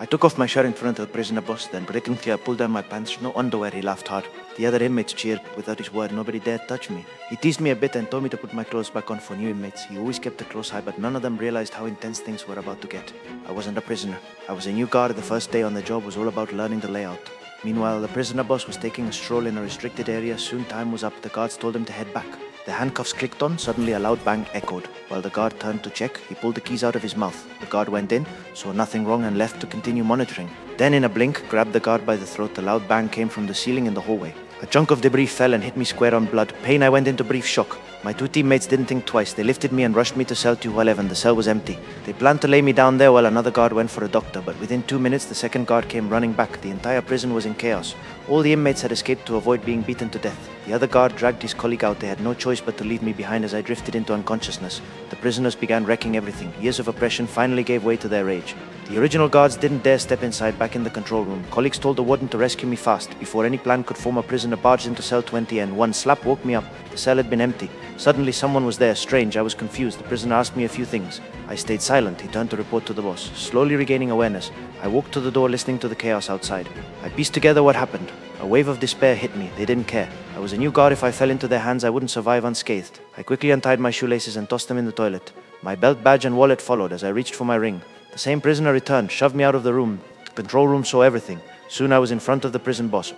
I took off my shirt in front of the prisoner boss, then breaking clear, pulled down my pants. No underwear, he laughed hard. The other inmates cheered. Without his word, nobody dared touch me. He teased me a bit and told me to put my clothes back on for new inmates. He always kept a close eye, but none of them realized how intense things were about to get. I wasn't a prisoner. I was a new guard. The first day on the job was all about learning the layout. Meanwhile, the prisoner boss was taking a stroll in a restricted area. Soon time was up. The guards told him to head back. The handcuffs clicked on. Suddenly a loud bang echoed. While the guard turned to check, he pulled the keys out of his mouth. The guard went in, saw nothing wrong and left to continue monitoring. Then in a blink, grabbed the guard by the throat. The loud bang came from the ceiling in the hallway. A chunk of debris fell and hit me square on blood. Pain, I went into brief shock. My two teammates didn't think twice. They lifted me and rushed me to cell 211. The cell was empty. They planned to lay me down there while another guard went for a doctor, but within 2 minutes the second guard came running back. The entire prison was in chaos. All the inmates had escaped to avoid being beaten to death. The other guard dragged his colleague out. They had no choice but to leave me behind as I drifted into unconsciousness. The prisoners began wrecking everything. Years of oppression finally gave way to their rage. The original guards didn't dare step inside back in the control room. Colleagues told the warden to rescue me fast. Before any plan could form, a prisoner barged into cell 20 and one slap woke me up. The cell had been empty. Suddenly someone was there. Strange, I was confused. The prisoner asked me a few things. I stayed silent. He turned to report to the boss. Slowly regaining awareness, I walked to the door listening to the chaos outside. I pieced together what happened. A wave of despair hit me. They didn't care. I was a new guard. If I fell into their hands, I wouldn't survive unscathed. I quickly untied my shoelaces and tossed them in the toilet. My belt badge and wallet followed as I reached for my ring. The same prisoner returned, shoved me out of the room. The control room saw everything. Soon I was in front of the prison boss.